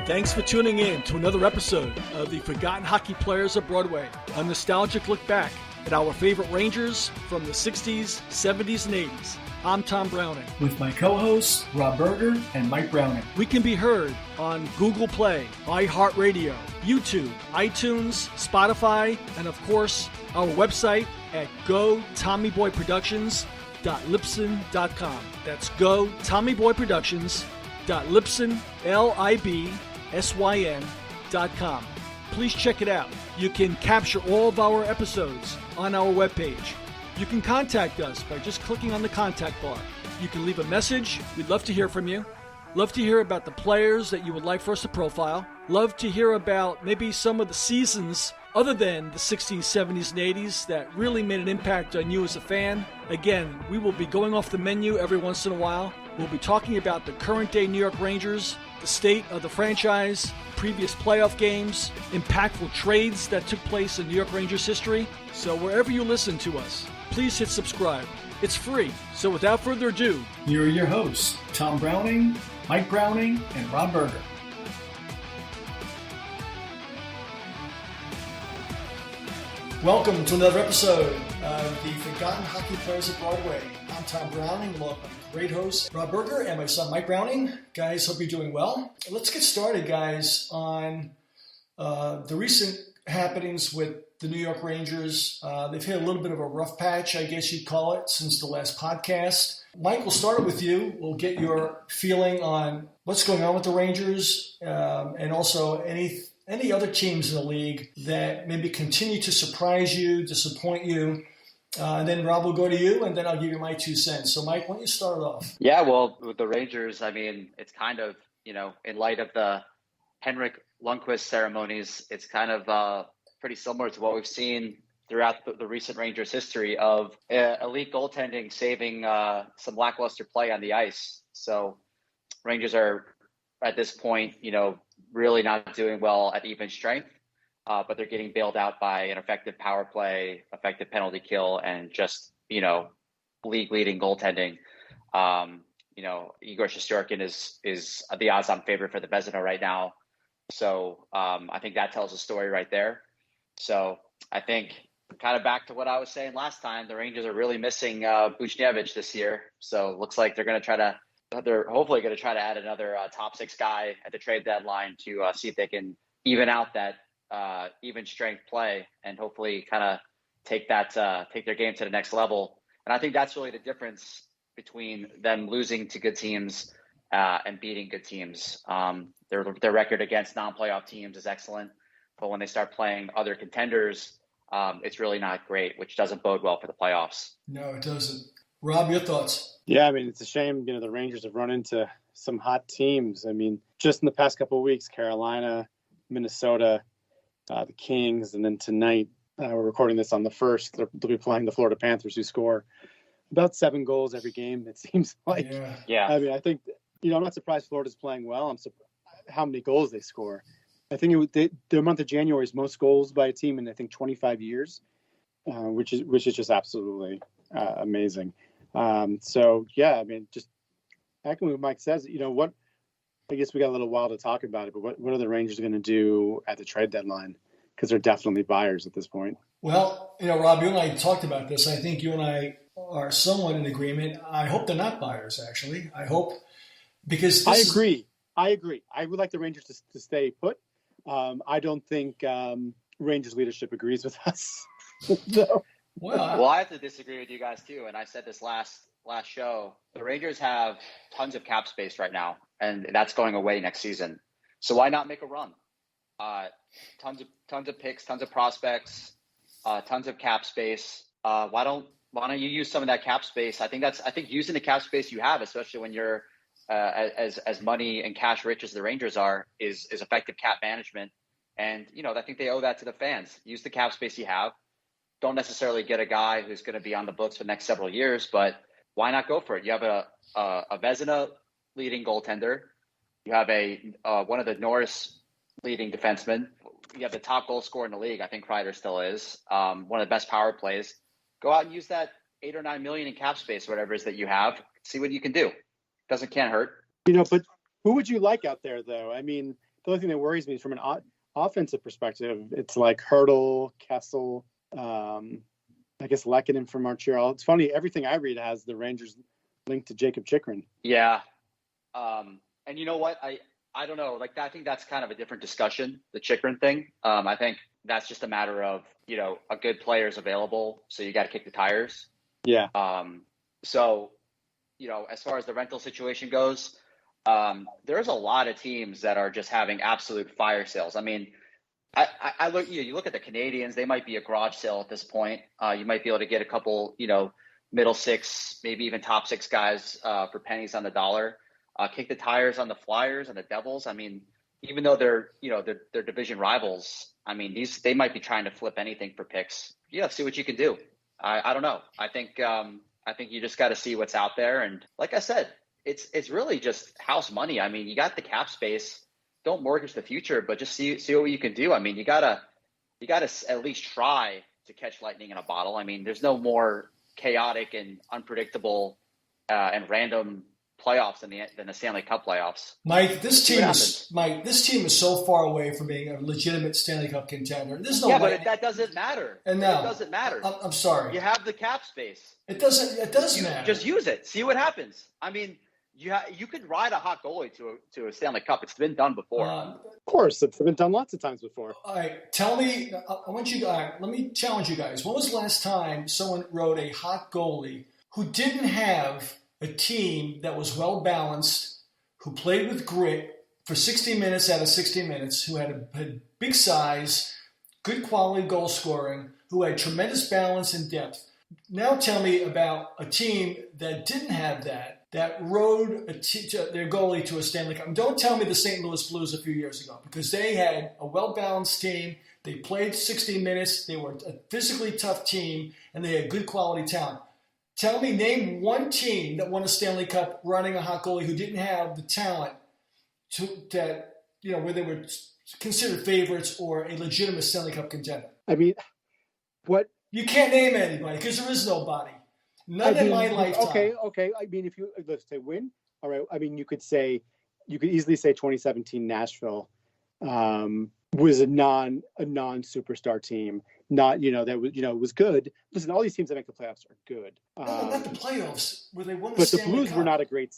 Thanks for tuning in to another episode of the Forgotten Hockey Players of Broadway, a nostalgic look back at our favorite Rangers from the 60s, 70s, and 80s. I'm Tom Browning. With my co-hosts, Rob Berger and Mike Browning. We can be heard on Google Play, iHeartRadio, YouTube, iTunes, Spotify, and of course, our website at gotommyboyproductions.libsyn.com. That's gotommyboyproductions.libsyn.com. Please check it out. You can capture all of our episodes on our webpage. You can contact us by just clicking on the contact bar. You can leave a message. We'd love to hear from you. Love to hear about the players that you would like for us to profile. Love to hear about maybe some of the seasons other than the 60s, 70s, and 80s that really made an impact on you as a fan. Again, we will be going off the menu every once in a while. We'll be talking about the current day New York Rangers, the state of the franchise, previous playoff games, impactful trades that took place in New York Rangers history. So wherever you listen to us, please hit subscribe. It's free. So without further ado, here are your hosts, Tom Browning, Mike Browning, and Rob Berger. Welcome to another episode of the Forgotten Hockey Players of Broadway. I'm Tom Browning, along with my great host, Rob Berger, and my son, Mike Browning. Guys, hope you're doing well. Let's get started, guys, on the recent happenings with the New York Rangers. They've hit a little bit of a rough patch, I guess you'd call it, since the last podcast. Mike, we'll start with you. We'll get your feeling on what's going on with the Rangers and also any other teams in the league that maybe continue to surprise you, disappoint you. And then Rob will go to you, and then I'll give you my 2 cents. So, Mike, why don't you start off? Yeah, well, with the Rangers, I mean, it's kind of, in light of the Henrik Lundqvist ceremonies, it's kind of pretty similar to what we've seen throughout the recent Rangers history of elite goaltending saving some lackluster play on the ice. So Rangers are, at this point, really not doing well at even strength, but they're getting bailed out by an effective power play, effective penalty kill, and just, league-leading goaltending. Igor Shesterkin is the odds-on favorite for the Vezina right now. So I think that tells a story right there. So I think kind of back to what I was saying last time, the Rangers are really missing Buchnevich this year. So it looks like they're hopefully going to try to add another top six guy at the trade deadline to see if they can even out that even strength play and hopefully kind of take their game to the next level. And I think that's really the difference between them losing to good teams and beating good teams. Their record against non-playoff teams is excellent, but when they start playing other contenders, it's really not great, which doesn't bode well for the playoffs. No, it doesn't. Rob, your thoughts? Yeah, I mean, it's a shame, the Rangers have run into some hot teams. I mean, just in the past couple of weeks, Carolina, Minnesota, the Kings, and then tonight, we're recording this on the 1st, they'll be playing the Florida Panthers, who score about 7 goals every game, it seems like. Yeah. I mean, I think, I'm not surprised Florida's playing well. I'm surprised how many goals they score. I think the month of January is most goals by a team in, I think, 25 years, which is just absolutely amazing. So, yeah, I mean, just echoing what Mike says, I guess we got a little while to talk about it, but what are the Rangers going to do at the trade deadline? Because they're definitely buyers at this point. Well, Rob, you and I talked about this. I think you and I are somewhat in agreement. I hope they're not buyers, actually. I hope, because I agree. I would like the Rangers to stay put. I don't think Rangers leadership agrees with us. So. Well, I have to disagree with you guys too. And I said this last show. The Rangers have tons of cap space right now, and that's going away next season. So why not make a run? Tons of picks, tons of prospects, tons of cap space. Why don't you use some of that cap space? I think using the cap space you have, especially when you're as money and cash rich as the Rangers are, is effective cap management. And I think they owe that to the fans. Use the cap space you have. Don't necessarily get a guy who's going to be on the books for the next several years, but why not go for it? You have a Vezina leading goaltender. You have one of the Norris leading defensemen. You have the top goal scorer in the league. I think Kreider still is one of the best power plays. Go out and use that $8 or $9 million in cap space, whatever it is that you have. See what you can do. Can't hurt. But who would you like out there, though? I mean, only thing that worries me is from an offensive perspective. It's like Hurdle, Kessel, I guess Lehkonen from Montreal. It's funny, everything I read has the Rangers linked to Jacob Chychrun. Yeah. And you know what? I don't know. Like, I think that's kind of a different discussion, the Chychrun thing. I think that's just a matter of, a good player is available, so you got to kick the tires. Yeah. So, as far as the rental situation goes, there's a lot of teams that are just having absolute fire sales. I mean, I look, you look at the Canadiens, they might be a garage sale at this point. You might be able to get a couple, middle six, maybe even top six guys for pennies on the dollar. Kick the tires on the Flyers and the Devils. I mean, even though they're division rivals, I mean, they might be trying to flip anything for picks. Yeah, see what you can do. I don't know. I think you just got to see what's out there. And like I said, it's really just house money. I mean, you got the cap space. Don't mortgage the future, but just see what you can do. I mean, you gotta at least try to catch lightning in a bottle. I mean, there's no more chaotic and unpredictable and random playoffs than the Stanley Cup playoffs. Mike, this team is so far away from being a legitimate Stanley Cup contender. There's no but that doesn't matter. And no, it doesn't matter. I'm sorry. You have the cap space. It does matter. Just use it. See what happens. I mean, you could ride a hot goalie to a Stanley Cup. It's been done before. Of course, it's been done lots of times before. All right, tell me. Let me challenge you guys. When was the last time someone rode a hot goalie who didn't have a team that was well balanced, who played with grit for 60 minutes out of 60 minutes, who had big size, good quality goal scoring, who had tremendous balance and depth? Now tell me about a team that didn't have that rode their goalie to a Stanley Cup. And don't tell me the St. Louis Blues a few years ago, because they had a well-balanced team. They played 60 minutes. They were a physically tough tem, and they had good quality talent. Tell me, name one team that won a Stanley Cup running a hot goalie who didn't have the talent where they were considered favorites or a legitimate Stanley Cup contender. I mean, what? You can't name anybody because there is nobody. None in my lifetime. Okay. I mean, let's say win, all right. I mean, you could easily say 2017 Nashville was a non superstar team. Not, that was good. Listen, all these teams that make the playoffs are good. No, not the playoffs where they won the But Stanley the Blues Cup.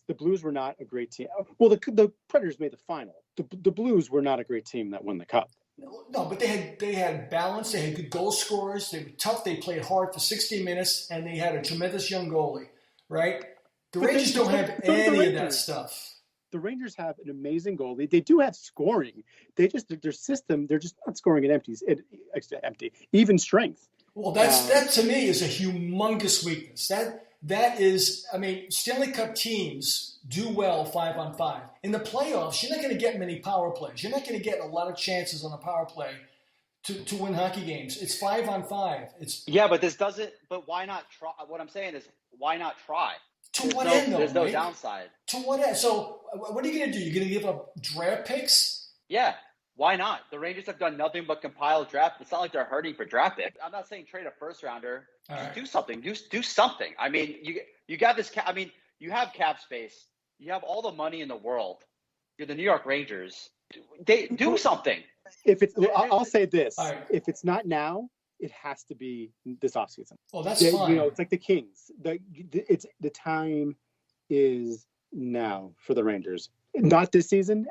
The Blues were not a great team. Well, the Predators made the final. The Blues were not a great team that won the cup. No, but they had balance. They had good goal scorers. They were tough. They played hard for 60 minutes, and they had a tremendous young goalie, right? The Rangers don't have any of that stuff. The Rangers have an amazing goalie. They do have scoring. Their system, they're just not scoring at empty, even strength. Well, that to me is a humongous weakness. That is, I mean, Stanley Cup teams do well 5-on-5. In the playoffs, you're not going to get many power plays. You're not going to get a lot of chances on a power play to win hockey games. It's 5-on-5. But why not try? What I'm saying is, why not try? To what end, though? There's no downside. To what end? So what are you going to do? You're going to give up draft picks? Yeah. Why not? The Rangers have done nothing but compile draft. It's not like they're hurting for draft picks. I'm not saying trade a first rounder. Just do something. Do something. I mean, you got this. I mean, you have cap space. You have all the money in the world. You're the New York Rangers. They do something. I'll say this: right. If it's not now, it has to be this offseason. Well, that's fine. It's like the Kings. The time is now for the Rangers. Not this season.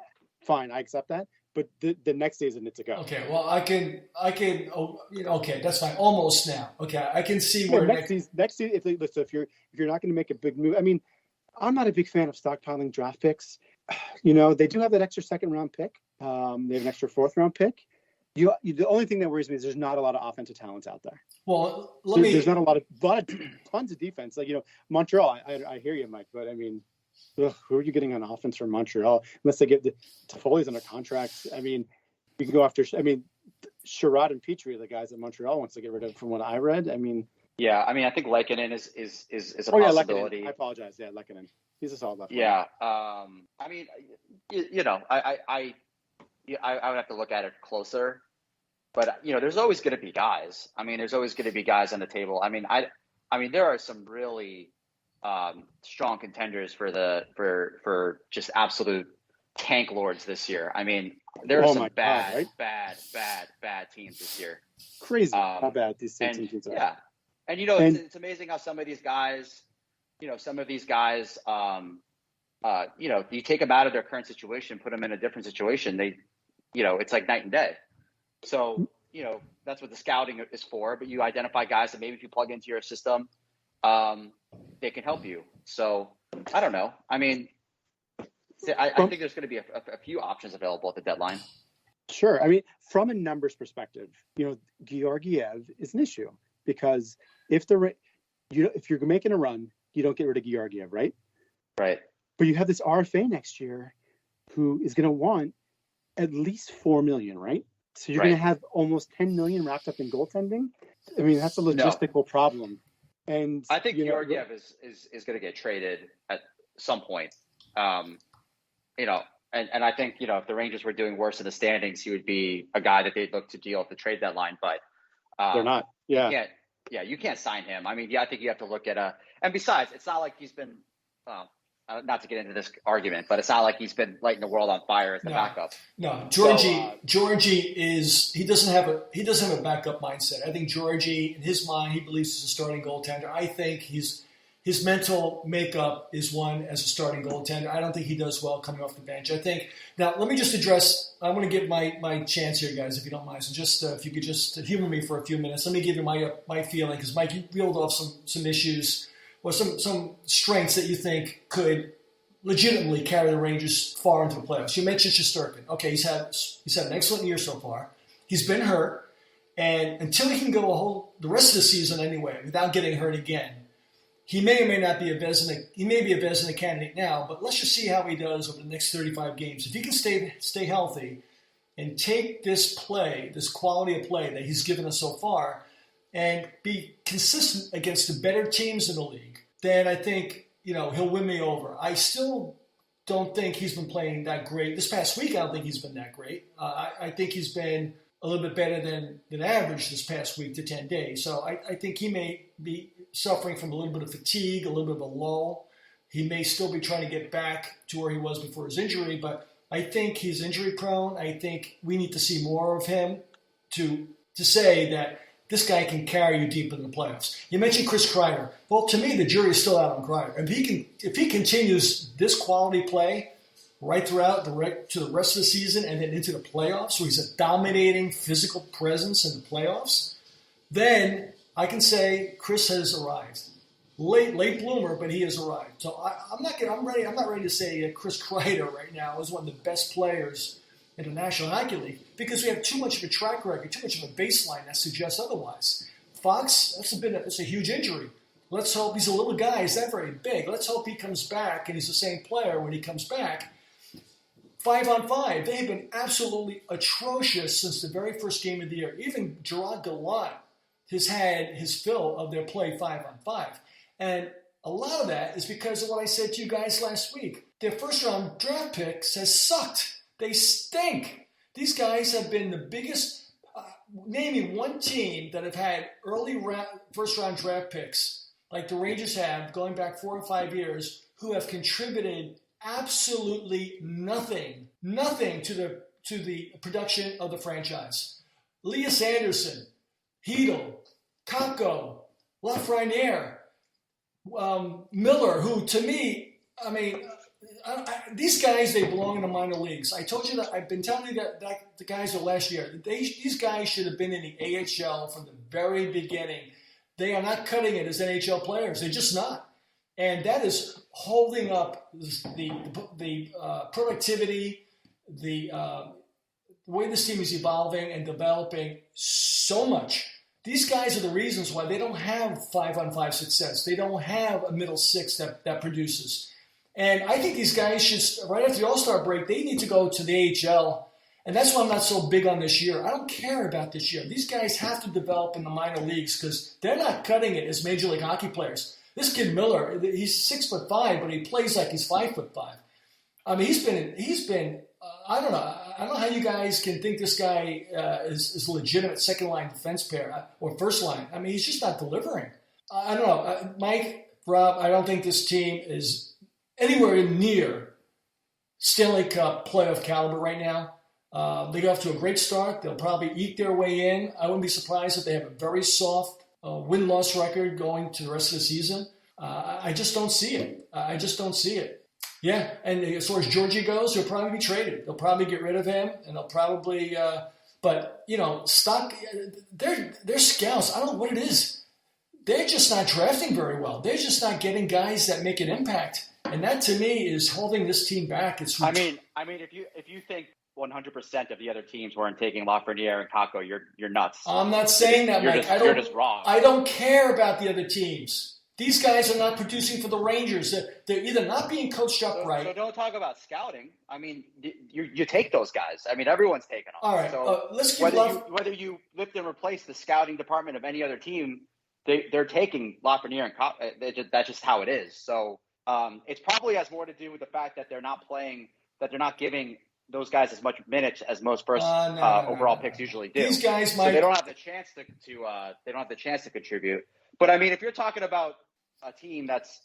Fine, I accept that. But the next season, it's a go. Okay, well, I can. Okay, that's fine. Almost now. Okay, I can see where next season. If you're not going to make a big move, I mean, I'm not a big fan of stockpiling draft picks. They do have that extra second round pick. They have an extra fourth round pick. The only thing that worries me is there's not a lot of offensive talents out there. Well, there's not a lot of tons of defense. Like Montreal. I hear you, Mike, but I mean. Who are you getting on offense from Montreal? Unless they get Toffoli's under contract. I mean, you can go after. I mean, Sherrod and Petrie, the guys that Montreal wants to get rid of, from what I read. I mean, yeah. I mean, I think Lehkonen is a possibility. Lehkonen. I apologize. Yeah, Lehkonen. He's a solid left. Yeah. I mean, I would have to look at it closer, but there's always going to be guys. I mean, there's always going to be guys on the table. I mean, there are some really strong contenders for just absolute tank lords this year. I mean, There are Oh some my God, bad, right? bad teams this year. Crazy how bad these And teams are. yeah, and it's amazing how some of these guys, you take them out of their current situation, put them in a different situation. They, it's like night and day. So, that's what the scouting is for. But you identify guys that maybe if you plug into your system, they can help you. So I don't know. I mean, I think there's going to be a few options available at the deadline. Sure. I mean, from a numbers perspective, Georgiev is an issue because if you're making a run, you don't get rid of Georgiev, right? Right. But you have this RFA next year who is going to want at least $4 million, right? So you're going to have almost $10 million wrapped up in goaltending. I mean, that's a logistical problem. And I think Georgiev is going to get traded at some point. And I think, if the Rangers were doing worse in the standings, he would be a guy that they'd look to deal at the trade deadline. But they're not. Yeah. You can't sign him. I mean, I think you have to look at and besides, it's not like he's been, not to get into this argument, but it's not like he's been lighting the world on fire as the backup. No, Georgie he doesn't have a backup mindset. I think Georgie, in his mind, he believes he's a starting goaltender. I think his mental makeup is one as a starting goaltender. I don't think he does well coming off the bench. I think now let me just address. I want to give my chance here, guys, if you don't mind. So just if you could just humor me for a few minutes, let me give you my feeling because Mike, you reeled off some issues or some strengths that you think could legitimately carry the Rangers far into the playoffs. You mentioned Shesterkin. Okay, he's had an excellent year so far. He's been hurt, and until he can go the rest of the season anyway without getting hurt again, he may or may not be a Vezina. He may be a Vezina candidate now, but let's just see how he does over the next 35 games. If he can stay healthy and take this quality of play that he's given us so far, and be consistent against the better teams in the league, then I think he'll win me over. I still don't think he's been playing that great. This past week, I don't think he's been that great. I think he's been a little bit better than average this past week to 10 days. So I think he may be suffering from a little bit of fatigue, a little bit of a lull. He may still be trying to get back to where he was before his injury, but I think he's injury prone. I think we need to see more of him to say that this guy can carry you deep into the playoffs. You mentioned Chris Kreider. Well, to me, the jury is still out on Kreider. If he continues this quality play right throughout to the rest of the season and then into the playoffs, where he's a dominating physical presence in the playoffs, then I can say Chris has arrived. Late bloomer, but he has arrived. So I'm not ready to say Chris Kreider right now is one of the best players in the National Hockey League because we have too much of a track record, too much of a baseline that suggests otherwise. Fox, that's a huge injury. Let's hope he's a little guy. He's not very big. Let's hope he comes back and he's the same player when he comes back. 5-on-5, they have been absolutely atrocious since the very first game of the year. Even Gerard Gallant has had his fill of their play 5-on-5. And a lot of that is because of what I said to you guys last week. Their first-round draft picks has sucked. They stink. These guys have been the biggest. Name me one team that have had early first-round draft picks like the Rangers have, going back 4 or 5 years, who have contributed absolutely nothing to the production of the franchise. Leah Sanderson, Hedel, Kakko, Lafreniere, Miller, who to me, these guys, they belong in the minor leagues. I told you that. I've been telling you that the guys of last year. These guys should have been in the AHL from the very beginning. They are not cutting it as NHL players. They're just not. And that is holding up the productivity, the way this team is evolving and developing so much. These guys are the reasons why they don't have 5-on-5 success. They don't have a middle six that produces. And I think these guys should, right after the All-Star break, they need to go to the AHL. And that's why I'm not so big on this year. I don't care about this year. These guys have to develop in the minor leagues because they're not cutting it as Major League Hockey players. This kid Miller, he's 6'5", but he plays like he's 5'5". I mean, he's been. I don't know how you guys can think this guy is a legitimate second line defense pair or first line. I mean, he's just not delivering. I don't know, Mike, Rob. I don't think this team is anywhere near Stanley Cup playoff caliber right now. They got off to a great start. They'll probably eat their way in. I wouldn't be surprised if they have a very soft win-loss record going to the rest of the season. I just don't see it. I just don't see it. Yeah, and as far as Georgie goes, he'll probably be traded. They'll probably get rid of him, and they'll probably but, stock, they're scouts. I don't know what it is. They're just not drafting very well. They're just not getting guys that make an impact. And that, to me, is holding this team back. I mean, if you think 100% of the other teams weren't taking Lafreniere and Kako, you're nuts. I'm not saying that, Mike. You're just wrong. I don't care about the other teams. These guys are not producing for the Rangers. They're either not being coached up right. So don't talk about scouting. I mean, you take those guys. I mean, everyone's taking them. All right. So let's keep whether you lift and replace the scouting department of any other team, they're taking Lafreniere and Kako. That's just how it is. So it's probably has more to do with the fact that they're not playing, that they're not giving those guys as much minutes as most overall picks usually do. These guys so they don't have the chance to contribute. But I mean, if you're talking about a team that's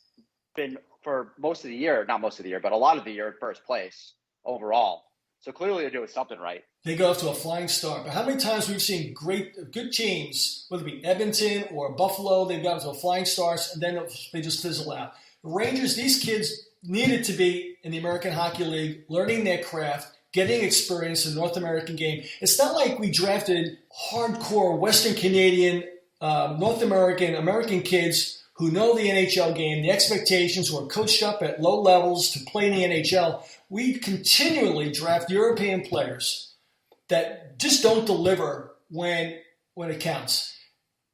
been for most of the year, not most of the year, but a lot of the year in first place overall. So clearly they're doing something right. They go off to a flying start. But how many times we've seen good teams, whether it be Edmonton or Buffalo, they've gone to a flying starts and then they just fizzle out. The Rangers, these kids needed to be in the American Hockey League, learning their craft, getting experience in the North American game. It's not like we drafted hardcore Western Canadian, North American kids who know the NHL game, the expectations, who are coached up at low levels to play in the NHL. We continually draft European players that just don't deliver when it counts.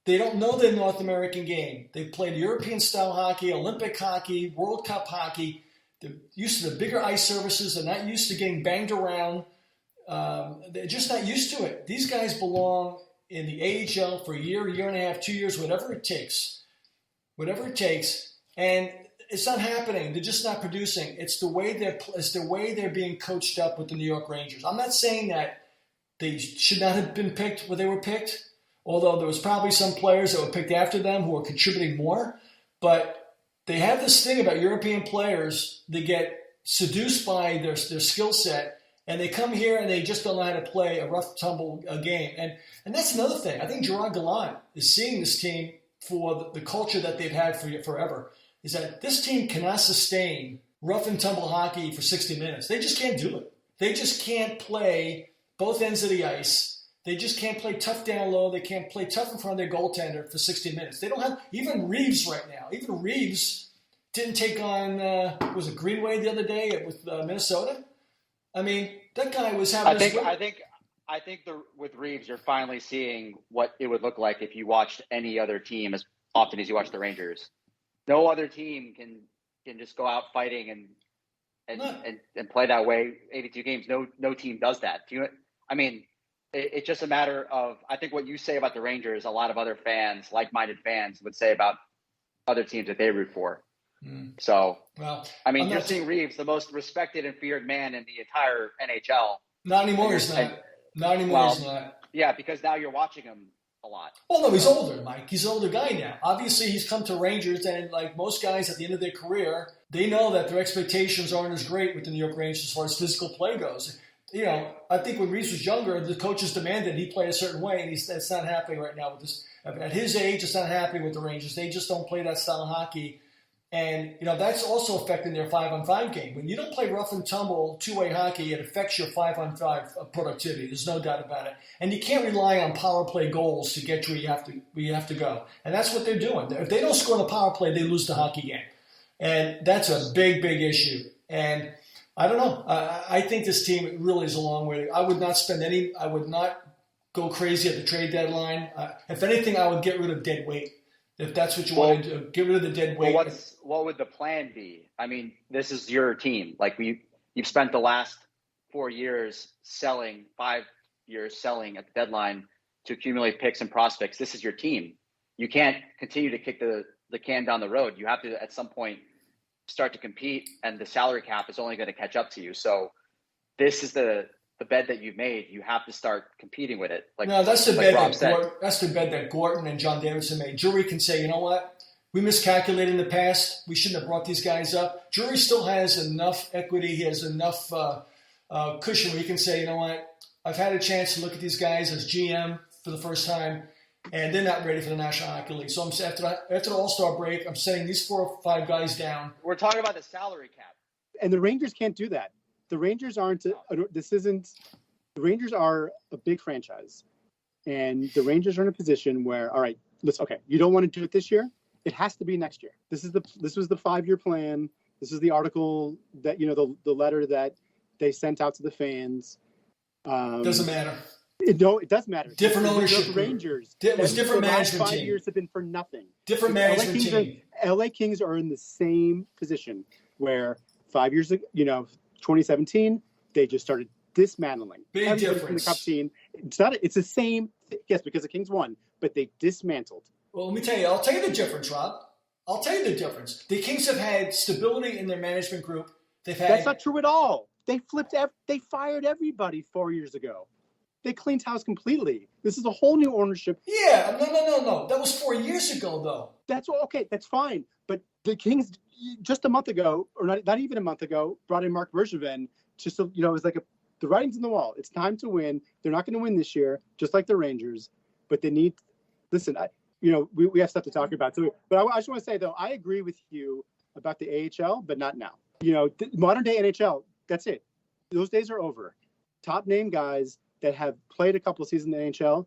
They don't know the North American game. They've played European-style hockey, Olympic hockey, World Cup hockey. They're used to the bigger ice surfaces. They're not used to getting banged around. They're just not used to it. These guys belong in the AHL for a year and a half, 2 years, whatever it takes. And it's not happening. They're just not producing. It's the way they're being coached up with the New York Rangers. I'm not saying that they should not have been picked where they were picked, although there was probably some players that were picked after them who are contributing more. But they have this thing about European players. They get seduced by their skill set, and they come here and they just don't know how to play a rough tumble game. And that's another thing. I think Gerard Gallant is seeing this team for the culture that they've had for forever, is that this team cannot sustain rough and tumble hockey for 60 minutes. They just can't do it. They just can't play both ends of the ice. They just can't play tough down low. They can't play tough in front of their goaltender for 60 minutes. They don't have – even Reeves right now. Even Reeves didn't take on was it Greenway the other day with Minnesota? I mean, that guy was having I think with Reeves, you're finally seeing what it would look like if you watched any other team as often as you watch the Rangers. No other team can just go out fighting and play that way 82 games. No team does that. It's just a matter of, I think what you say about the Rangers, a lot of other fans, like-minded fans, would say about other teams that they root for. So, you're seeing Reeves, the most respected and feared man in the entire NHL. Not anymore, he's not. Not anymore, he's not. Yeah, because now you're watching him a lot. Well, no, he's older, Mike. He's an older guy now. Obviously, he's come to Rangers, and like most guys at the end of their career, they know that their expectations aren't as great with the New York Rangers as far as physical play goes. I think when Reeves was younger, the coaches demanded he play a certain way, and that's not happening right now with this. At his age, it's not happening with the Rangers. They just don't play that style of hockey. And, that's also affecting their 5-on-5 game. When you don't play rough and tumble two-way hockey, it affects your 5-on-5 productivity. There's no doubt about it. And you can't rely on power play goals to get to where you have to go. And that's what they're doing. If they don't score in the power play, they lose the hockey game. And that's a big, big issue. And I don't know. I think this team really is a long way. I would not go crazy at the trade deadline. If anything, I would get rid of dead weight. If that's what you want to do, get rid of the dead weight. What would the plan be? I mean, this is your team. Like you've spent the last 4 years selling, 5 years selling at the deadline to accumulate picks and prospects. This is your team. You can't continue to kick the can down the road. You have to, at some point, start to compete, and the salary cap is only going to catch up to you. So this is the bed that you've made. You have to start competing with it. That's the bed that Gorton and John Davidson made. Drury can say, you know what? We miscalculated in the past. We shouldn't have brought these guys up. Drury still has enough equity. He has enough cushion where you can say, you know what, I've had a chance to look at these guys as GM for the first time, and they're not ready for the National Hockey League. So after the All-Star break, I'm setting these 4 or 5 guys down. We're talking about the salary cap. And the Rangers can't do that. The Rangers aren't. The Rangers are a big franchise, and the Rangers are in a position where, all right, you don't want to do it this year. It has to be next year. This was the 5-year plan. This is the article that the letter that they sent out to the fans. Doesn't matter. It does matter. Different ownership. The Rangers. It was different management team. 5 years have been for nothing. Different management team. LA Kings are in the same position where 5 years ago, 2017, they just started dismantling. Big everybody difference. From the Cup team. It's the same. Yes, because the Kings won, but they dismantled. Well, let me tell you. I'll tell you the difference, Rob. I'll tell you the difference. The Kings have had stability in their management group. That's not true at all. They they fired everybody 4 years ago. They cleaned house completely. This is a whole new ownership. Yeah, no. That was 4 years ago, though. That's okay. That's fine. But the Kings, just a month ago, or not even a month ago, brought in Mark Bergevin. Just so, it was like the writing's on the wall. It's time to win. They're not going to win this year, just like the Rangers. But they need. Listen, we have stuff to talk about too. But I just want to say though, I agree with you about the AHL, but not now. The modern day NHL. That's it. Those days are over. Top name guys that have played a couple of seasons in the NHL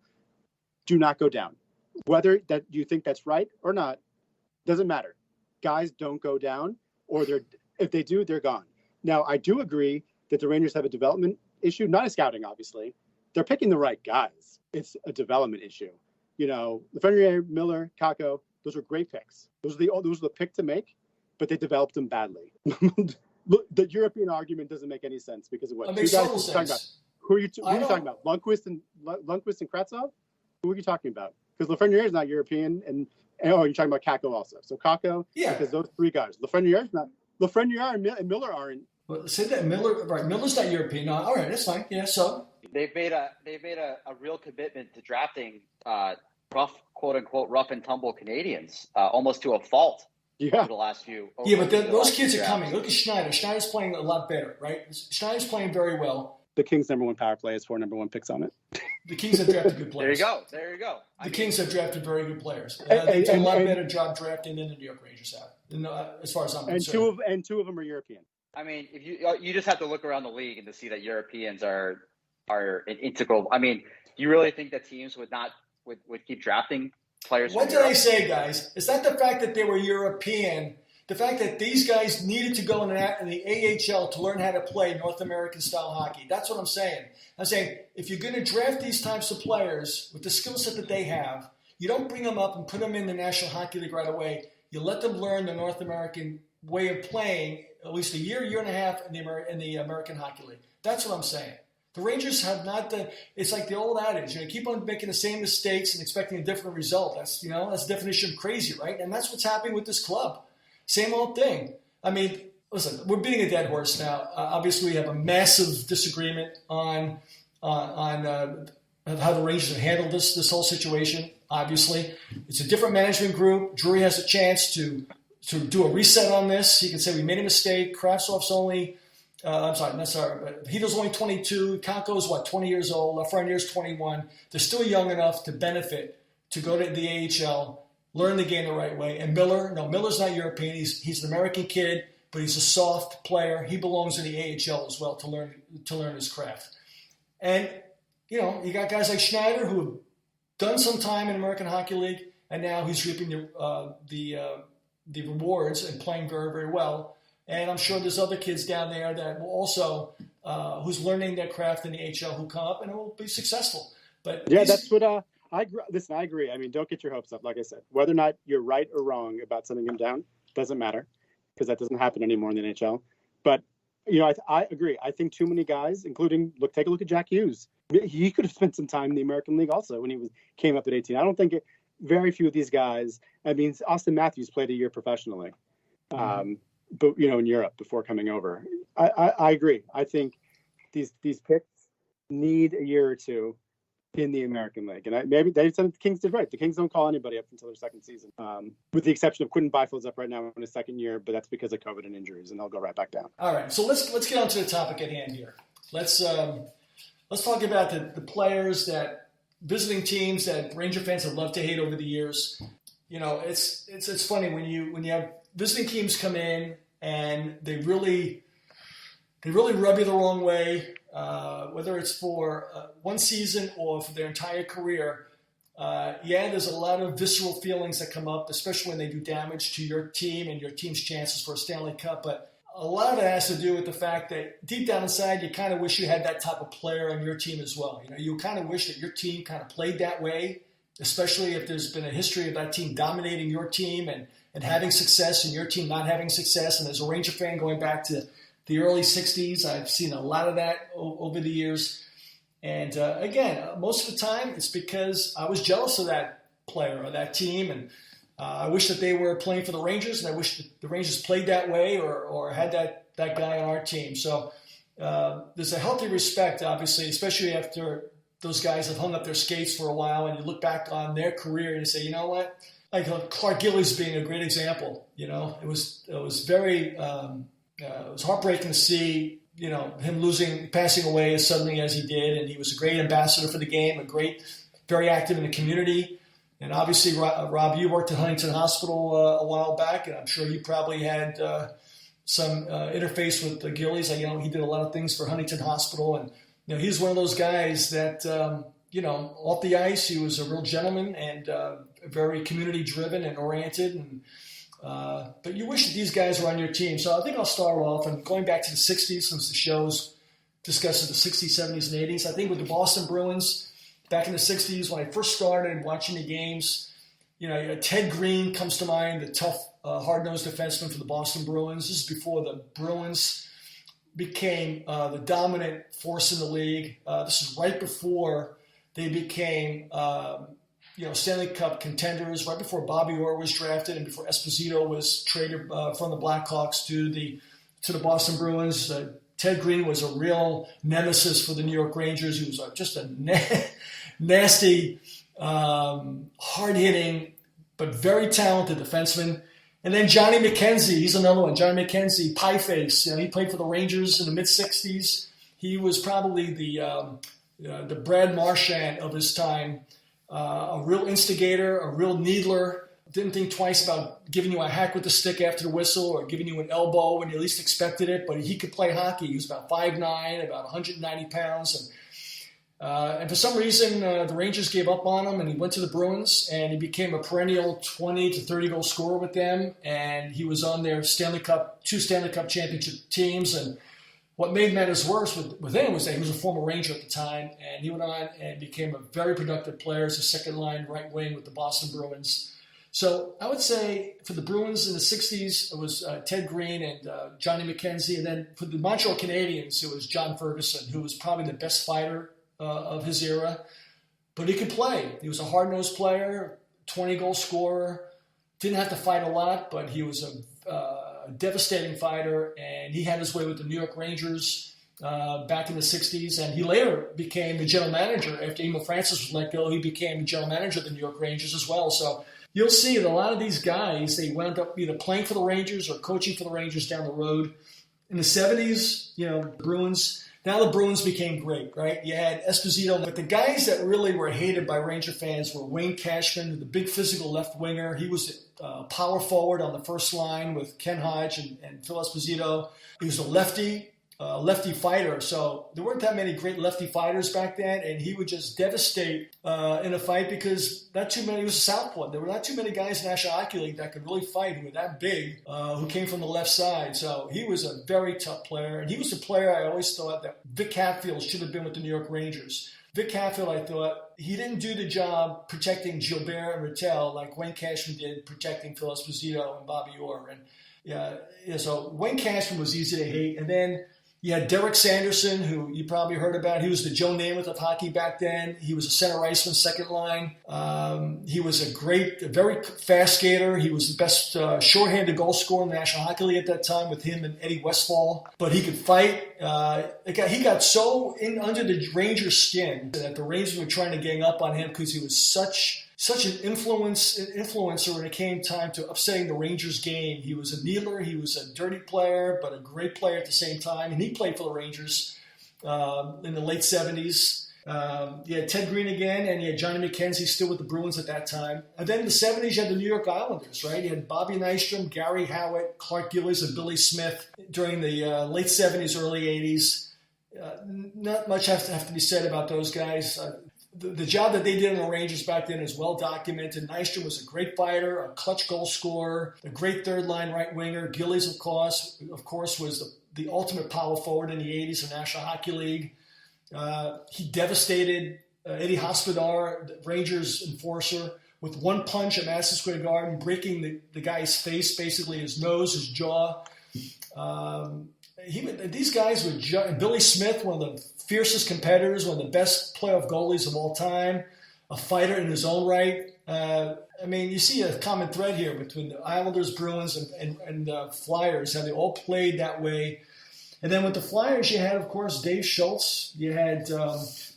do not go down. Whether that you think that's right or not, doesn't matter. Guys don't go down, or if they do, they're gone. Now, I do agree that the Rangers have a development issue, not a scouting, obviously. They're picking the right guys. It's a development issue. Lafreniere, Miller, Kakko, those are great picks. Those are the pick to make, but they developed them badly. The European argument doesn't make any sense because of what? It makes total sense. Who are you talking about? Lundqvist and Kravtsov? Who are you talking about? Because Lafreniere is not European, and you're talking about Kakko also. So Kakko, yeah, because those 3 guys. Lafreniere is not. Lafreniere and Miller aren't. Well, say that Miller's not European. No, all right, that's fine. Yeah, so they've made a real commitment to drafting quote unquote rough and tumble Canadians, almost to a fault. Yeah. Over the last few. But those kids are coming. Look at Schneider. Schneider's playing a lot better, right? Schneider's playing very well. The Kings' number 1 power play has 4 number 1 picks on it. The Kings have drafted good players. There you go. The Kings have drafted very good players. They've done a lot better job drafting than the New York Rangers have, as far as I'm concerned. And two of them are European. I mean, if you just have to look around the league and to see that Europeans are an integral. I mean, do you really think that teams would keep drafting players? What did I say, guys? It's not the fact that they were European. The fact that these guys needed to go in the AHL to learn how to play North American style hockey. That's what I'm saying. I'm saying if you're going to draft these types of players with the skill set that they have, you don't bring them up and put them in the National Hockey League right away. You let them learn the North American way of playing at least a year and a half in the American Hockey League. That's what I'm saying. The Rangers have not it's like the old adage, keep on making the same mistakes and expecting a different result. That's the definition of crazy, right? And that's what's happening with this club. Same old thing. I mean, listen, we're beating a dead horse now. Obviously, we have a massive disagreement on how the Rangers have handled this whole situation. Obviously, it's a different management group. Drury has a chance to do a reset on this. He can say we made a mistake. Kravtsov's only, but Hito's only 22. Kakko's 20 years old. Lafreniere's 21. They're still young enough to benefit to go to the AHL. Learn the game the right way. And Miller's not European. He's an American kid, but he's a soft player. He belongs in the AHL as well to learn his craft. And you got guys like Schneider who have done some time in American Hockey League, and now he's reaping the rewards and playing very, very well. And I'm sure there's other kids down there that will also who's learning their craft in the AHL who come up and will be successful. But yeah, that's what I agree. I mean, don't get your hopes up. Like I said, whether or not you're right or wrong about sending him down doesn't matter because that doesn't happen anymore in the NHL. But, I agree. I think too many guys, including, take a look at Jack Hughes. He could have spent some time in the American League also when he came up at 18. I don't think very few of these guys, Austin Matthews played a year professionally, but, in Europe before coming over. I agree. I think these picks need a year or two in the American League. And maybe they said the Kings did right. The Kings don't call anybody up until their second season, with the exception of Quinton Byfield's up right now in his second year, but that's because of COVID and injuries, and they'll go right back down. All right, so let's get on to the topic at hand here. let's talk about the players that visiting teams that Ranger fans have loved to hate over the years. You know, it's funny when you have visiting teams come in and they really rub you the wrong way, whether it's for one season or for their entire career. There's a lot of visceral feelings that come up, especially when they do damage to your team and your team's chances for a Stanley Cup. But a lot of it has to do with the fact that deep down inside, you kind of wish you had that type of player on your team as well. You know, you kind of wish that your team kind of played that way, especially if there's been a history of that team dominating your team and having success and your team not having success. And as a Ranger fan going back to the early 60s, I've seen a lot of that over the years. And again, most of the time, it's because I was jealous of that player or that team, and I wish that they were playing for the Rangers, and I wish that the Rangers played that way or had that guy on our team. So there's a healthy respect, obviously, especially after those guys have hung up their skates for a while, and you look back on their career and you say, you know what? Like Clark Gillies being a great example. You know, it was very it was heartbreaking to see, you know, him passing away as suddenly as he did. And he was a great ambassador for the game, very active in the community. And obviously, Rob, you worked at Huntington Hospital a while back, and I'm sure you probably had some interface with Gillies. You know, he did a lot of things for Huntington Hospital. And, you know, he's one of those guys that, you know, off the ice, he was a real gentleman and very community-driven and oriented. And but you wish that these guys were on your team. So I think I'll start off, and going back to the 60s, since the show's discusses the 60s, 70s, and 80s. I think with the Boston Bruins, back in the 60s, when I first started watching the games, you know, Ted Green comes to mind, the tough, hard-nosed defenseman for the Boston Bruins. This is before the Bruins became the dominant force in the league. This is right before they became Stanley Cup contenders, right before Bobby Orr was drafted and before Esposito was traded from the Blackhawks to the Boston Bruins. Ted Green was a real nemesis for the New York Rangers. He was just a nasty, hard-hitting, but very talented defenseman. And then Johnny McKenzie, he's another one. Johnny McKenzie, pie face. You know, he played for the Rangers in the mid-'60s. He was probably the Brad Marchand of his time. A real instigator, a real needler, didn't think twice about giving you a hack with the stick after the whistle or giving you an elbow when you least expected it, but he could play hockey. He was about 5'9", about 190 pounds. And for some reason, the Rangers gave up on him, and he went to the Bruins, and he became a perennial 20 to 30 goal scorer with them, and he was on their two Stanley Cup championship teams. And what made matters worse with him was that he was a former Ranger at the time, and he went on and became a very productive player as a second-line right wing with the Boston Bruins. So I would say for the Bruins in the 60s, it was Ted Green and Johnny McKenzie. And then for the Montreal Canadiens, it was John Ferguson, who was probably the best fighter of his era. But he could play. He was a hard-nosed player, 20-goal scorer, didn't have to fight a lot, but he was a devastating fighter, and he had his way with the New York Rangers back in the 60s, and he later became the general manager. After Emil Francis was let go, he became the general manager of the New York Rangers as well. So you'll see that a lot of these guys, they wound up either playing for the Rangers or coaching for the Rangers down the road. In the 70s, you know, now the Bruins became great, right? You had Esposito, but the guys that really were hated by Ranger fans were Wayne Cashman, the big physical left winger. He was power forward on the first line with Ken Hodge and Phil Esposito. He was a lefty fighter. So there weren't that many great lefty fighters back then, and he would just devastate in a fight because he was a southpaw. There were not too many guys in the National Hockey League that could really fight who were that big, who came from the left side. So he was a very tough player, and he was a player I always thought that Vic Hatfield should have been with the New York Rangers. Vic Hatfield, I thought, he didn't do the job protecting Gilbert and Rattel like Wayne Cashman did protecting Phil Esposito and Bobby Orr. And so Wayne Cashman was easy to hate. And then you had Derek Sanderson, who you probably heard about. He was the Joe Namath of hockey back then. He was a center iceman, second line. He was a very fast skater. He was the best shorthanded goal scorer in the National Hockey League at that time with him and Eddie Westfall. But he could fight. He got so under the Rangers' skin that the Rangers were trying to gang up on him because he was such an influencer when it came time to upsetting the Rangers game. He was a needler. He was a dirty player, but a great player at the same time. And he played for the Rangers in the late 70s. You had Ted Green again, and you had Johnny McKenzie still with the Bruins at that time. And then in the 70s, you had the New York Islanders, right? You had Bobby Nystrom, Gary Howitt, Clark Gillies, and Billy Smith during the late 70s, early 80s. Not much have to be said about those guys. The job that they did on the Rangers back then is well documented. Nystrom was a great fighter, a clutch goal scorer, a great third-line right winger. Gillies, of course, was the ultimate power forward in the 80s in the National Hockey League. He devastated Eddie Hospodar, the Rangers enforcer, with one punch at Madison Square Garden, breaking the guy's face, basically his nose, his jaw. These guys were Billy Smith, one of the fiercest competitors, one of the best playoff goalies of all time, a fighter in his own right. You see a common thread here between the Islanders, Bruins, and Flyers, how they all played that way. And then with the Flyers, you had, of course, Dave Schultz. You had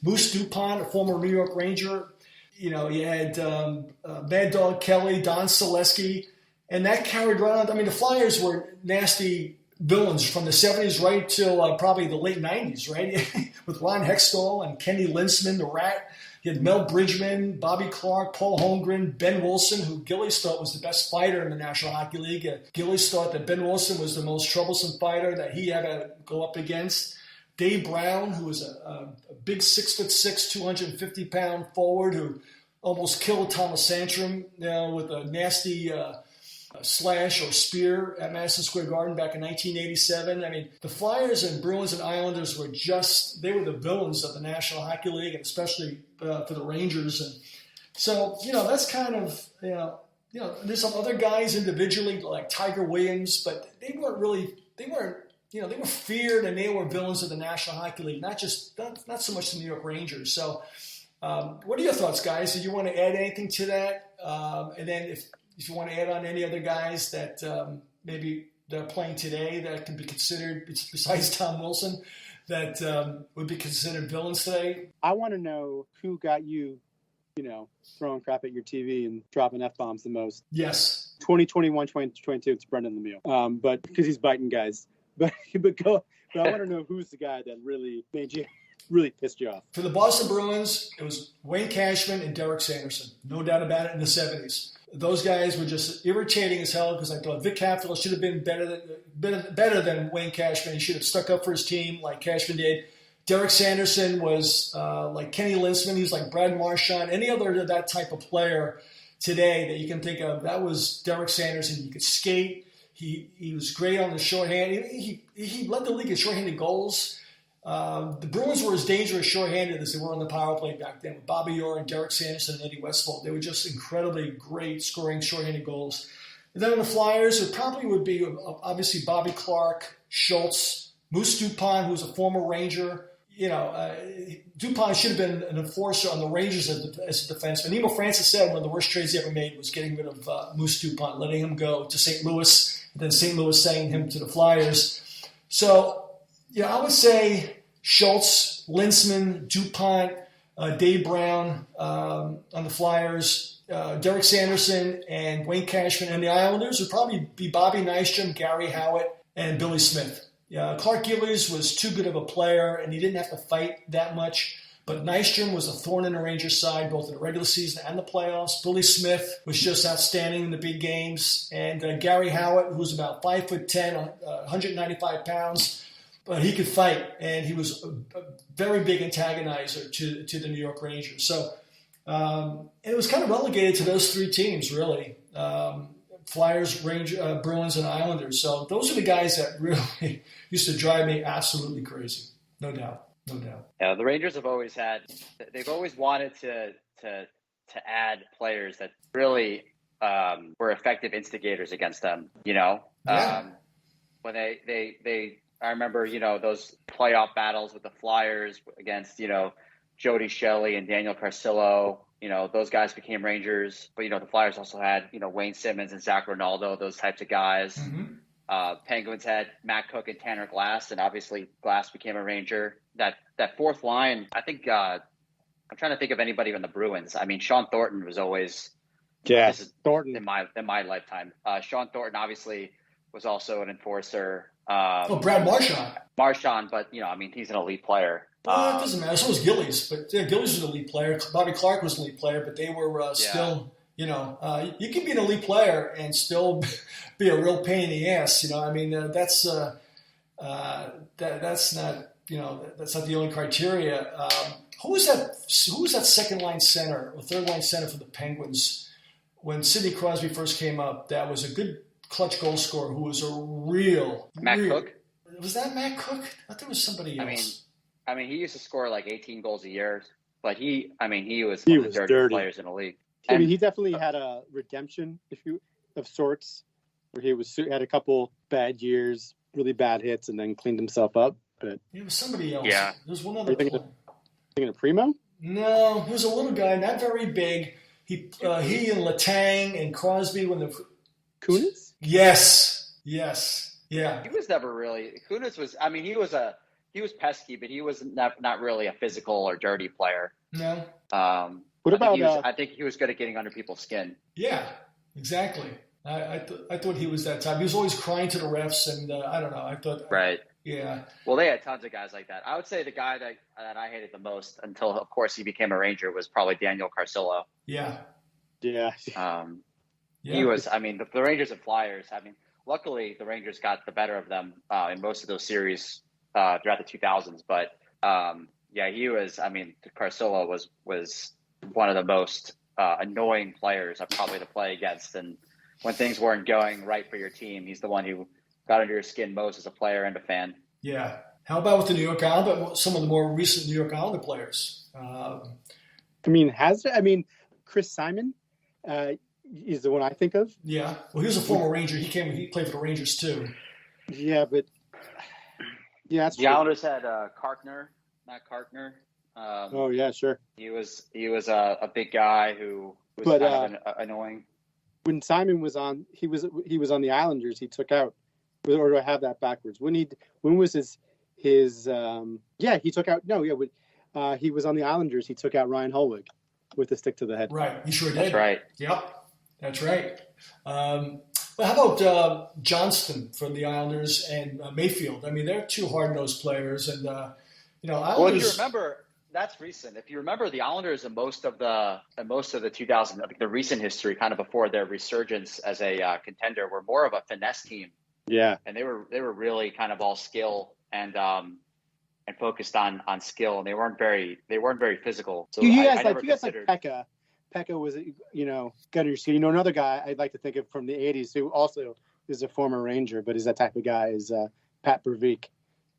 Moose DuPont, a former New York Ranger. You had Mad Dog Kelly, Don Selesky. And that carried around. The Flyers were nasty villains from the 70s right till probably the late 90s, right? With Ron Hextall and Kenny Linsman, the Rat. You had Mel Bridgman, Bobby Clark, Paul Holmgren, Ben Wilson, who Gillies thought was the best fighter in the National Hockey League. Gillies thought that Ben Wilson was the most troublesome fighter that he had to go up against. Dave Brown, who was a big 6'6", 250-pound forward who almost killed Thomas Santrum with a nasty slash or spear at Madison Square Garden back in 1987. The Flyers and Bruins and Islanders were they were the villains of the National Hockey League, and especially for the Rangers. And so, that's kind of, there's some other guys individually like Tiger Williams, but they were feared and they were villains of the National Hockey League, not so much the New York Rangers. So what are your thoughts, guys? Did you want to add anything to that? And then if you want to add on any other guys that maybe they're playing today that can be considered, besides Tom Wilson, that would be considered villains today? I want to know who got you, throwing crap at your TV and dropping F-bombs the most. Yes. 2021, 2022, it's Brendan Lemieux. But because he's biting guys. But I want to know who's the guy that really made you, really pissed you off. For the Boston Bruins, it was Wayne Cashman and Derek Sanderson. No doubt about it, in the 70s. Those guys were just irritating as hell because I thought Vic Capitola should have been better than Wayne Cashman. He should have stuck up for his team like Cashman did. Derek Sanderson was like Kenny Linsman. He was like Brad Marchand. Any other of that type of player today that you can think of, that was Derek Sanderson. He could skate. He was great on the shorthand. He led the league in shorthanded goals. The Bruins were as dangerous shorthanded as they were on the power play back then with Bobby Orr and Derek Sanderson and Eddie Westfall. They were just incredibly great scoring shorthanded goals. And then on the Flyers, it probably would be obviously Bobby Clark, Schultz, Moose DuPont, who was a former Ranger. DuPont should have been an enforcer on the Rangers as a defenseman. Nemo Francis said one of the worst trades he ever made was getting rid of Moose DuPont, letting him go to St. Louis, and then St. Louis sending him to the Flyers. So, I would say Schultz, Linsman, DuPont, Dave Brown on the Flyers, Derek Sanderson, and Wayne Cashman. And the Islanders would probably be Bobby Nystrom, Gary Howitt, and Billy Smith. Clark Gillies was too good of a player, and he didn't have to fight that much. But Nystrom was a thorn in the Rangers' side, both in the regular season and the playoffs. Billy Smith was just outstanding in the big games. And Gary Howitt, who was about 5'10", 195 pounds, but he could fight, and he was a very big antagonizer to the New York Rangers. So it was kind of relegated to those three teams, really. Flyers, Bruins, and Islanders. So those are the guys that really used to drive me absolutely crazy. No doubt. Yeah, the Rangers they've always wanted to add players that really were effective instigators against them, Yeah. When I remember, those playoff battles with the Flyers against, Jody Shelley and Daniel Carsillo. Those guys became Rangers. But, the Flyers also had, Wayne Simmons and Zach Ronaldo, those types of guys. Mm-hmm. Penguins had Matt Cook and Tanner Glass, and obviously Glass became a Ranger. That fourth line, I think I'm trying to think of anybody on the Bruins. Sean Thornton was always Thornton in my lifetime. Sean Thornton obviously was also an enforcer. Brad Marchand. Marchand, but he's an elite player. It doesn't matter. So was Gillies, but Gillies was an elite player. Bobby Clark was an elite player, but they were still. You can be an elite player and still be a real pain in the ass. That's not that's not the only criteria. Who was that second line center or third line center for the Penguins when Sidney Crosby first came up? That was a good clutch goal scorer who was a real Matt Cook. Was that Matt Cook? I thought it was somebody else. He used to score like 18 goals a year, but he was one of the dirty players in the league. He definitely had a redemption of sorts, where he had a couple bad years, really bad hits, and then cleaned himself up. But it was somebody else. Yeah. There's one other. Thinking of Primo? No, he was a little guy, not very big. He and Letang and Crosby when the Kunis? Yes, yeah. He was never really. Kunis was. He was pesky, but he was not really a physical or dirty player. No. What about? I think he was good at getting under people's skin. Yeah, exactly. I thought he was that type. He was always crying to the refs, and I don't know. I thought right. Yeah. Well, they had tons of guys like that. I would say the guy that I hated the most until, of course, he became a Ranger was probably Daniel Carsillo. Yeah. Yeah. He was. The Rangers and Flyers. Luckily the Rangers got the better of them in most of those series throughout the 2000s. But he was. Carsillo was one of the most annoying players probably to play against. And when things weren't going right for your team, he's the one who got under your skin most as a player and a fan. Yeah. How about with the New York Islanders? Some of the more recent New York Islander players. Chris Simon is the one I think of. Yeah. Well, he was a former Ranger. He played for the Rangers too. Yeah, but that's the Islanders had Matt Karkner. Oh yeah, sure. He was a big guy who was kind of annoying. When Simon was on, he was on the Islanders. He took out, or do I have that backwards? When was his he took out. No, yeah, he was on the Islanders. He took out Ryan Holwig with the stick to the head. Right, he sure did. That's right. Yep, that's right. Well, how about Johnston from the Islanders and Mayfield? They're two hard-nosed players, and Islanders. Well, if you remember, that's recent. If you remember, the Islanders in most of the 2000s, the recent history, kind of before their resurgence as a contender, were more of a finesse team. Yeah, and they were really kind of all skill and focused on skill, and they weren't very physical. So you guys like Pekka. Pekka was gunner ski. Another guy I'd like to think of from the '80s who also is a former Ranger, but is that type of guy is Pat Bervik.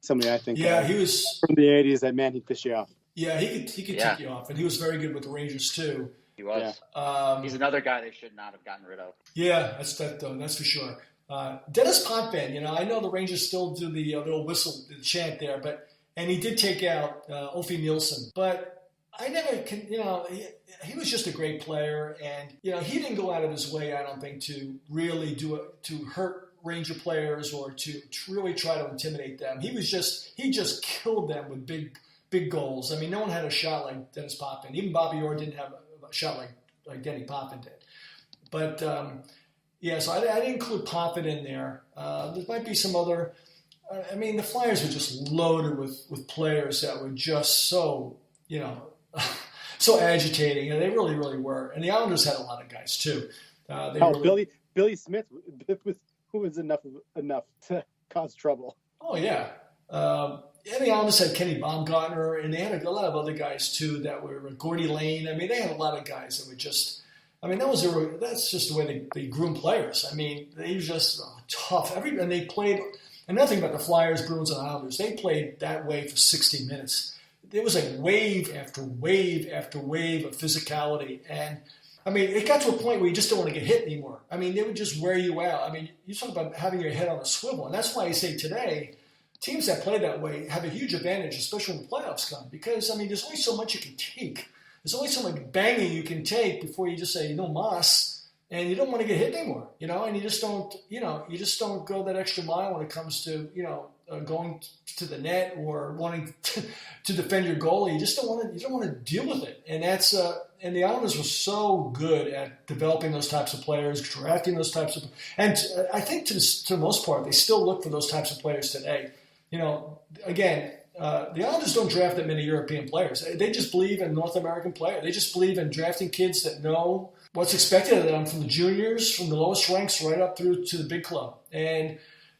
Somebody I think. Yeah, he was from the '80s. That man, he'd piss you off. Yeah, he could take you off, and he was very good with the Rangers too. He was. Yeah. He's another guy they should not have gotten rid of. Yeah, that's for sure. Dennis Potben, I know the Rangers still do the little whistle, the chant there, and he did take out Ulfie Nielsen, but I never can, he was just a great player, and he didn't go out of his way, I don't think, to really to hurt Ranger players or to really try to intimidate them. He just killed them with big goals. No one had a shot like Dennis Potben. Even Bobby Orr didn't have a shot like Denny Potben did. But so I didn't include Potben in there. There might be some other. The Flyers were just loaded with players that were just so so agitating, and they really, really were. And the Islanders had a lot of guys too. Billy Smith who was enough to cause trouble. Oh yeah. And the Islanders had Kenny Baumgartner, and they had a lot of other guys too that were Gordy Lane. They had a lot of guys that were just. That's just the way they groom players. They were just tough. And they played. And nothing about the Flyers, Bruins, and Islanders. They played that way for 60 minutes. There was like wave after wave after wave of physicality, and it got to a point where you just don't want to get hit anymore. They would just wear you out. You talk about having your head on a swivel, and that's why I say today, teams that play that way have a huge advantage, especially when the playoffs come, because there's only so much you can take. There's only so much banging you can take before you just say no mas, and you don't want to get hit anymore. And you just don't go that extra mile when it comes to going to the net or wanting to defend your goalie. You just don't want to deal with it, and that's and the Islanders were so good at developing those types of players, drafting those types of, and I think to the most part, they still look for those types of players today. Again, the Islanders don't draft that many European players. They just believe in North American players. They just believe in drafting kids that know what's expected of them from the juniors, from the lowest ranks, right up through to the big club. And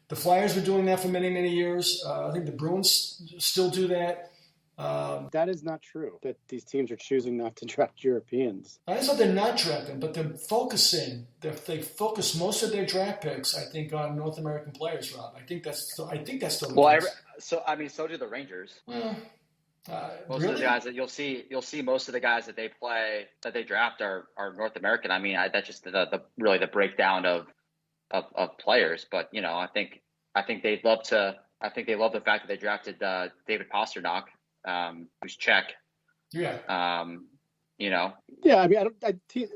the Flyers were doing that for many, many years. I think the Bruins still do that. That is not true, that these teams are choosing not to draft Europeans. I thought they're not drafting, but they're focusing. They focus most of their draft picks, I think, on North American players, Rob. I think that's still the case. So do the Rangers. Well, Most of the guys that you'll see most of the guys that they draft are North American. I mean, that's just really the breakdown of players. But I think they love the fact that they drafted David Pastrnak, who's Czech. Yeah. Yeah. I mean,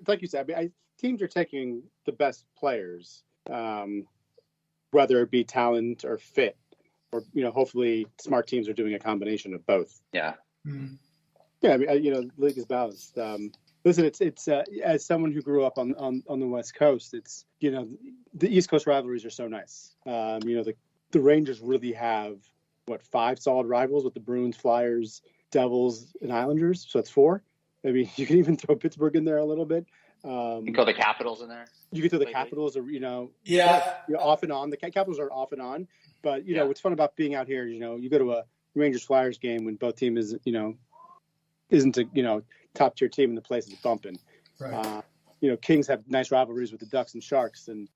like you said, teams are taking the best players, whether it be talent or fit. Or hopefully smart teams are doing a combination of both. Yeah. Mm-hmm. Yeah, I mean, the league is balanced. Listen, it's as someone who grew up on the West Coast, it's the East Coast rivalries are so nice. The Rangers really have 5 solid rivals with the Bruins, Flyers, Devils, and Islanders. So it's 4. I mean, you can even throw Pittsburgh in there a little bit. You can throw the Capitals in there. You can throw the Capitals, or yeah, off and on. The Capitals are off and on. But what's fun about being out here, you go to a Rangers Flyers game when both team is isn't a top tier team and the place is bumping. Right. Kings have nice rivalries with the Ducks and Sharks, and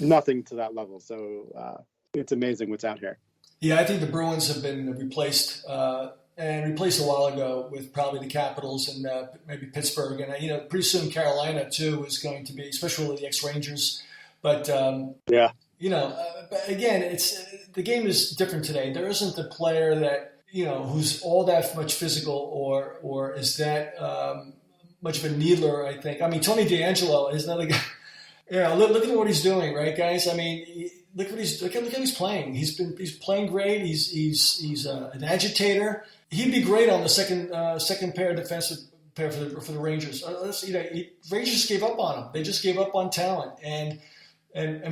nothing to that level. So it's amazing what's out here. Yeah, I think the Bruins have been replaced a while ago with probably the Capitals and maybe Pittsburgh, and pretty soon Carolina too is going to be, especially the ex-Rangers. But yeah. But again, the game is different today. There isn't a player that who's all that much physical or is that much of a needler. I think. I mean, Tony DeAngelo is another guy. Look at what he's doing, right, guys? I mean, look how he's playing. He's playing great. He's an agitator. He'd be great on the second pair defensive pair for the Rangers. Rangers just gave up on him. They just gave up on talent And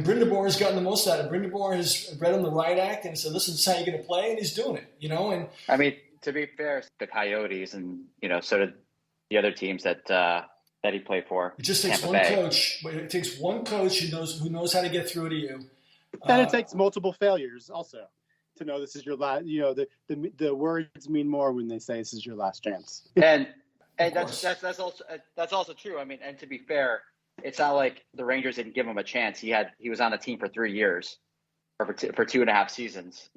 Brindamore has gotten the most out of it. Brindamore has read him the right act and said, listen, this is how you're going to play, and he's doing it, And I mean, to be fair, the Coyotes and, so did the other teams that he played for. It just takes one coach. It takes one coach who knows how to get through to you. And it takes multiple failures also to know this is your last, the words mean more when they say this is your last chance. And that's also true. I mean, and to be fair, it's not like the Rangers didn't give him a chance. He was on the team for 3 years, or for 2.5 seasons,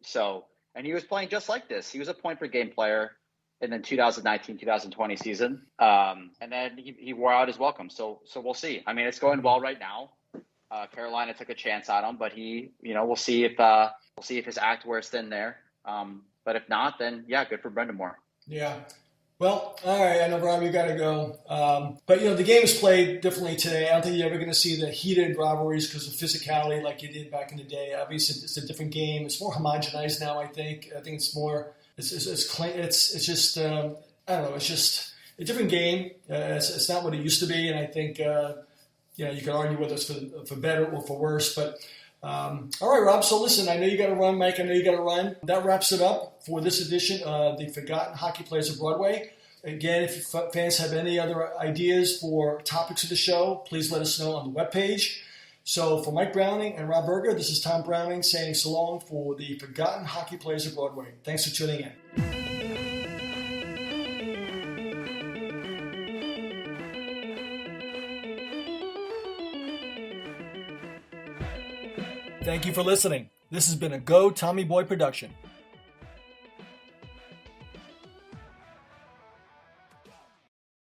So, and he was playing just like this. He was a point per game player in the 2019-2020 season, and then he wore out his welcome. So we'll see. I mean, it's going well right now. Carolina took a chance on him, but we'll see if his act wears thin there. But if not, then yeah, good for Brindamore. Yeah. Well, all right. I know, Rob, you got to go. But, the game is played differently today. I don't think you're ever going to see the heated rivalries because of physicality like you did back in the day. Obviously, it's a different game. It's more homogenized now, I think. I think it's more – it's clean. It's just I don't know. It's just a different game. It's not what it used to be. And I think, you can argue with us for better or for worse. But all right, Rob. So listen, I know you got to run, Mike. I know you got to run. That wraps it up for this edition of the Forgotten Hockey Players of Broadway. Again, if fans have any other ideas for topics of the show, please let us know on the webpage. So for Mike Browning and Rob Berger, this is Tom Browning saying so long for the Forgotten Hockey Players of Broadway. Thanks for tuning in. Thank you for listening. This has been a Go Tommy Boy production.